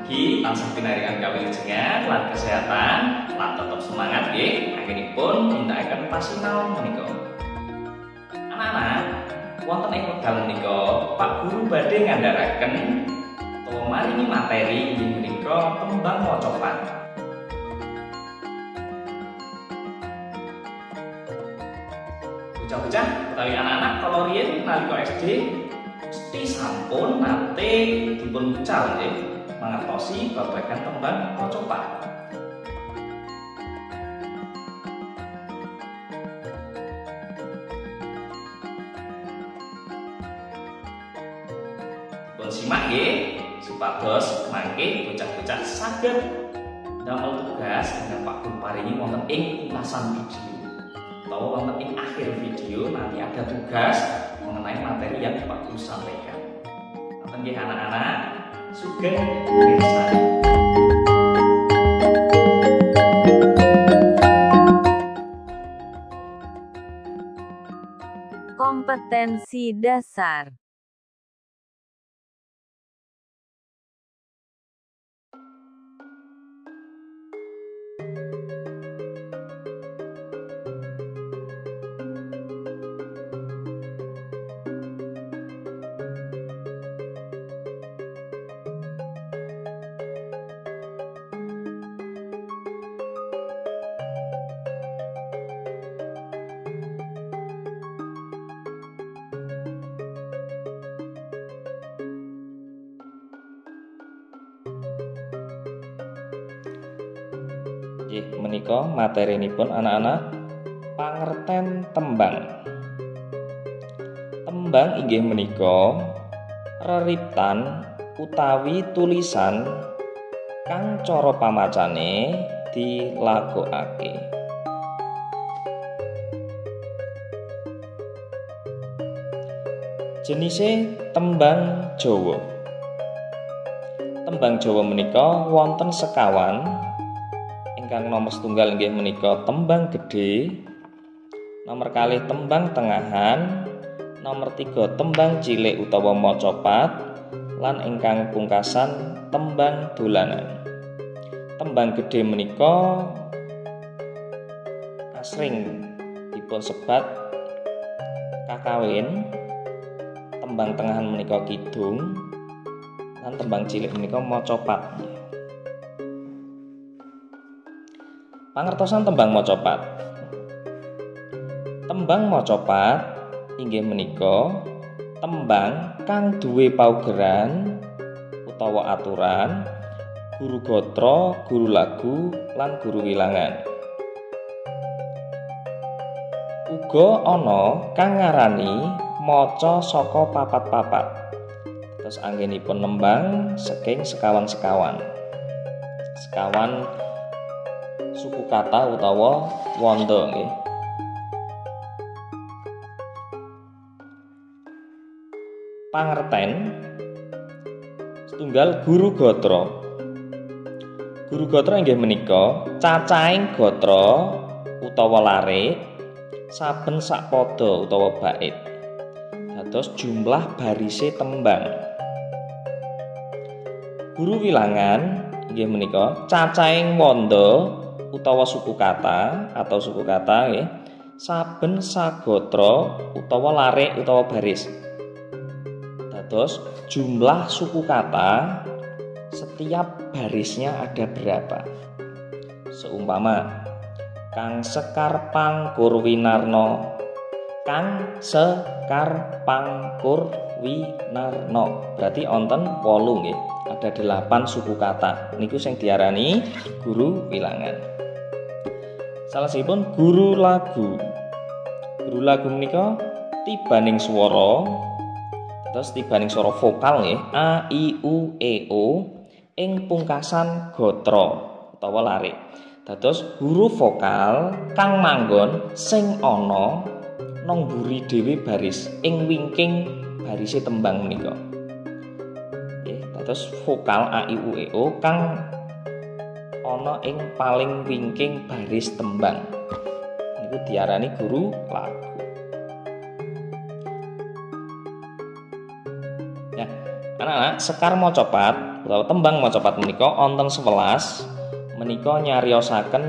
Mugi tansah pinaringan kawilujengan lan kesehatan lan tetep semangat nggih anggenipun nindakaken pasinaon menika. Anak-anak, wonten ing wekdal menika Pak Guru badhe ngandharaken utawa maringi materi inggih menika tembang mocopat. Bocah-bocah utawi anak-anak kala riyin nalika SD mesti sampun nate dipun wucal nggih mangertosi babagan tembang mocopat. Dipun simak nggih supados mangke bocah-bocah saged damel tugas ingkang Pak Guru paringi wonten ing pungkasan video utawa wonten ing akhir video nanti ada tugas mengenai materi yang Pak Guru sampaikan. Wonten nggih anak-anak, sugeng mirsani. Kompetensi dasar. Nggih, menika materinipun anak-anak pangerten tembang. Tembang inggih menika reriptan utawi tulisan kang cara pamacane dilagokake. Jenise tembang Jawa. Tembang Jawa menika wonten sekawan. Ingkang nomor setunggal inggih menika tembang gedhe, nomor kalih tembang tengahan, nomor 3 tembang cilik utawa mocopat, lan ingkang pungkasan tembang dolanan. Tembang gedhe menika asring dipun sebat kakawin, tembang tengahan menika kidung, lan tembang cilik menika mocopat. Pangertosan tembang mocopat. Tembang mocopat inggih menika tembang kang duwe paugeran utawa aturan guru gatra, guru lagu, lan guru wilangan. Uga ana kang ngarani maca saka papat-papat. Terus anggenipun nembang saking sekawan-sekawan. Sekawan suku kata utawa wanda nggih. Pangerten setunggal guru gatra. Guru gatra inggih menika cacahing gatra utawa larik saben sakpada utawa bait. Dados jumlah barise tembang. Guru wilangan inggih menika cacahing wanda utawa suku kata atau suku kata nggih saben sagatra utawa larik utawa baris. Dados jumlah suku kata setiap barisnya ada berapa. Seumpama Kang Sekar Pangkur Winarno, Kang Sekar Pangkur Winarno, berarti onten 8 nggih. Ada 8 suku kata. Niku sing diarani guru wilangan. Salahipun guru lagu. Guru lagu menika tibaning swara, terus tibaning swara vokal nggih, a i u e o ing pungkasan gatra utawa larik. Dados guru vokal kang manggon sing ana nang mburi dhewe baris ing wingking barise tembang menika. Terus vokal a i u e o kang ana ing paling wingking baris tembang niku diarani guru lagu. Nah, anak-anak, Sekar Mocopat utawa tembang macapat menika wonten 11 menika nyariosaken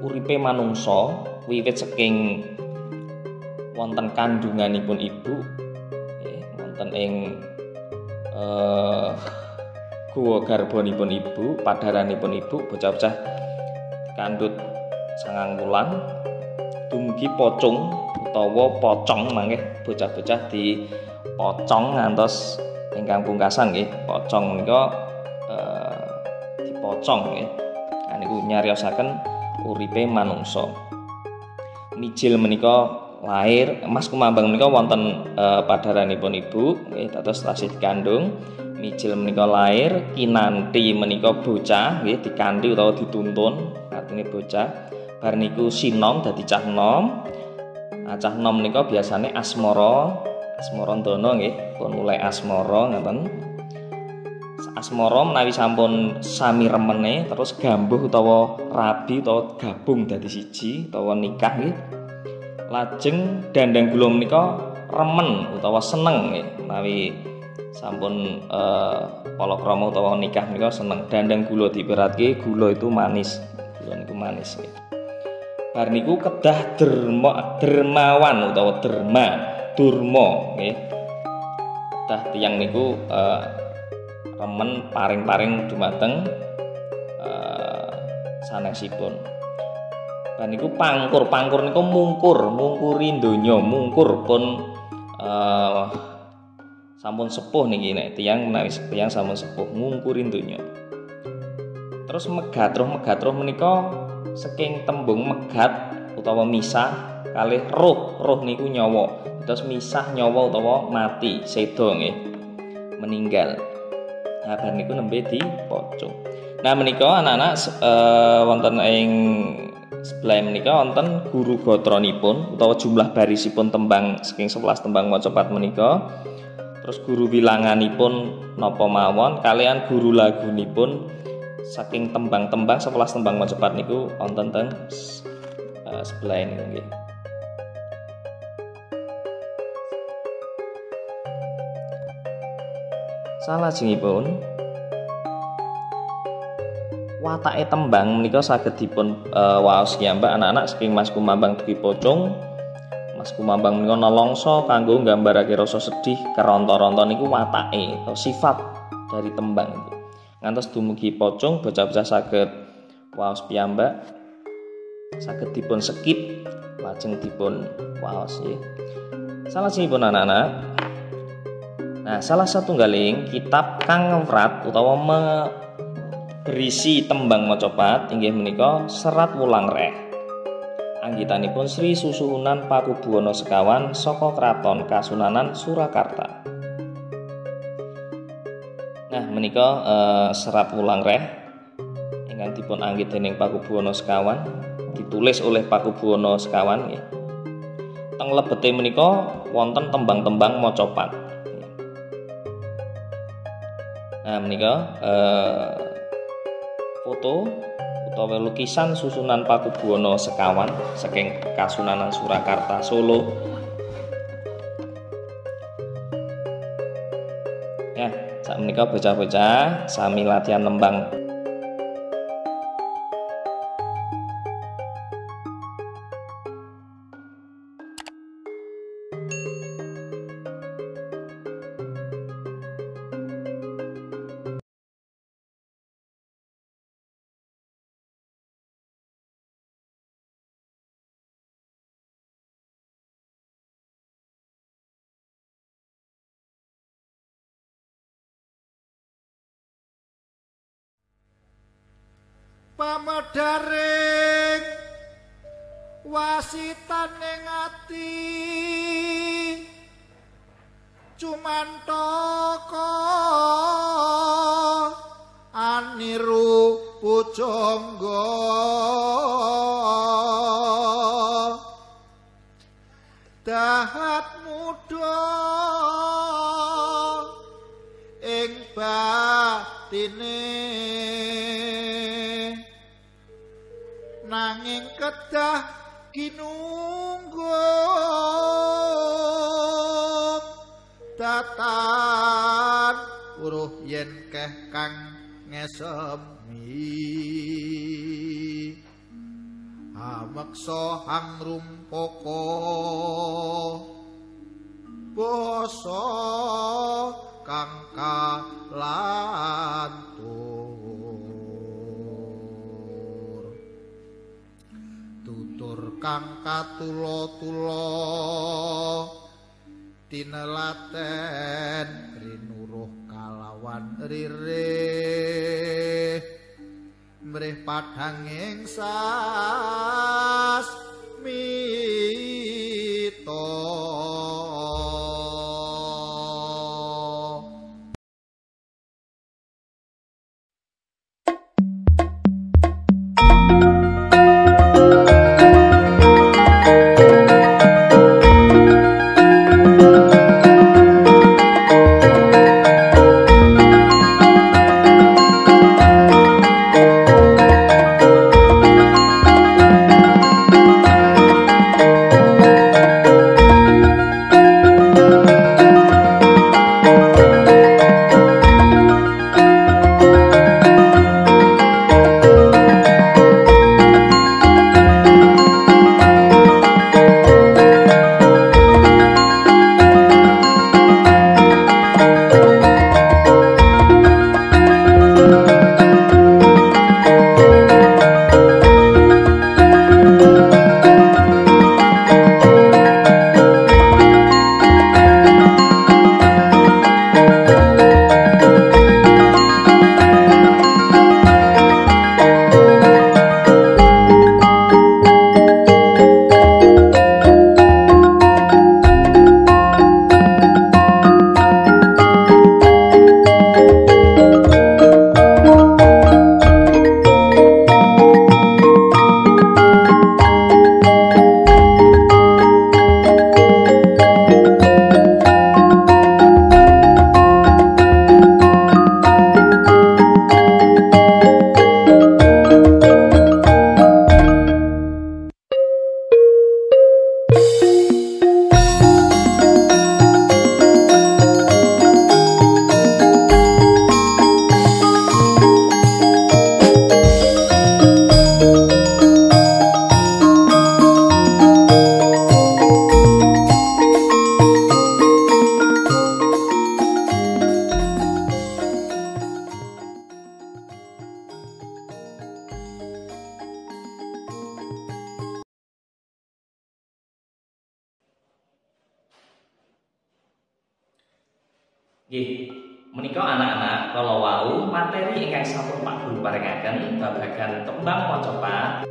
uripe manungsa wiwit saking wonten kandunganipun ibu wonten ing guwa garbonipun ibu, padharanipun ibu bocah-bocah kandhut 9 wulan dumugi pocong utawa pocong mangke bocah-bocah dipocong ngantos ingkang pungkasan nggih pocong menika dipocong nggih. Nah niku nyariosaken uripe manungsa. Mijil menika lahir Mas Kumambang menika wonten padharanipun ibu nggih dados tasih dikandung. Mijil menika lahir, kinanti menika bocah nggih dikanthi utawa dituntun artine bocah. Bar niku sinom dadi cah nom. Cah nom menika biasane asmara ndana nggih, pun mulai asmara ngoten. Asmara menawi sampun sami remene terus gambuh utawa rabi utawa gabung dadi siji utawa nikah nggih. Lajeng dandang gula menika remen utawa seneng nggih menawi sampun palakrama utawa nikah menika seneng. Dandang gula diibaratke gula itu manis. Gula niku manis nggih. Bar niku kedah dermawan utawa durma nggih. Kedah tiyang niku remen paring-paring dumateng sanesipun. Bar niku pangkur niku mungkuri donya, mungkur pun sampun sepuh niki nek tiyang menawi tiyang sampun sepuh mungkuri donya. Terus megatruh menika saking tembung megat utawa misah kalih roh niku nyawa. Terus misah nyawa utawa mati, seda nggih, meninggal. Nah bar niku nembe dipocong. Nah menika anak-anak wonten ing sebelah menika wonten guru gotronipun utawa jumlah barisipun tembang saking 11 tembang macapat menika. Terus guru wilanganipun napa mawon kalian guru lagunipun saking tembang-tembang 11 tembang macapat niku wonten teng sebelah niku nggih. Salajengipun watake tembang menika saged dipun waos piyambak anak-anak saking Mas Kumambang dugi pocong. Mas Kumambang menika nelongso kanggo nggambarake rasa sedih keronta-ronta niku watake atau sifat dari tembang itu. Ngantos dumugi pocong bocah-bocah saged waos piyambak saged dipun skip lajeng dipun waos nggih. Salajengipun anak-anak. Nah, salah satunggaling kitab kang ngewrat utawa berisi tembang macapat inggih menika Serat Wulang Reh. Anggitanipun Sri Susuhunan Pakubuwana sekawan saka Kraton Kasunanan Surakarta. Nah, menika Serat Wulang Reh ingkang dipun anggit dening Pakubuwana sekawan, ditulis oleh Pakubuwana sekawan nggih. Teng lebete menika wonten tembang-tembang macapat. Nah menika foto utawa lukisan susunan Pakubuwana sekawan saking Kasunanan Surakarta Solo. Ya, sak menika bocah-bocah sami latihan nembang. Pamedaring wasitaning ati cumantaka aniru pujangga dahat muda ing batine nanging kedah kinunggung datan uruh yen yen keh kang ngesemi ameksa hangrumpaka basa kang kalantur tutur kang katula-tula tinelaten rinuruh kalawan ririh mrih padhanging sasmita Nggih, menika anak-anak kala wau materi ingkang sampun Pak Guru paringaken babagan tembang macapat.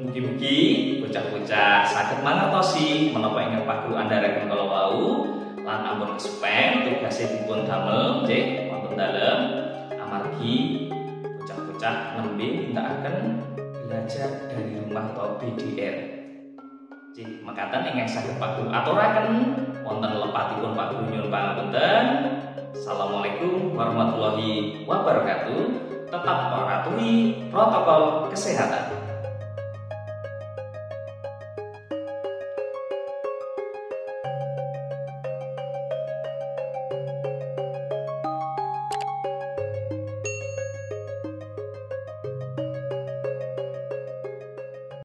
Mugi-mugi bocah-bocah saged mangertosi menapa ingkang Pak Guru andharaken kala wau lan ampun kesupen tugase dipun damel nggih wonten dalem amargi bocah-bocah nembe nindakaken belajar dari rumah atau BDR. Cik, mekaten ingkang saged Pak Guru aturaken wonten lepatipun Pak Guru nyuwun pangapunten. Assalamualaikum warahmatullahi wabarakatuh. Tetap patuhi protokol kesehatan.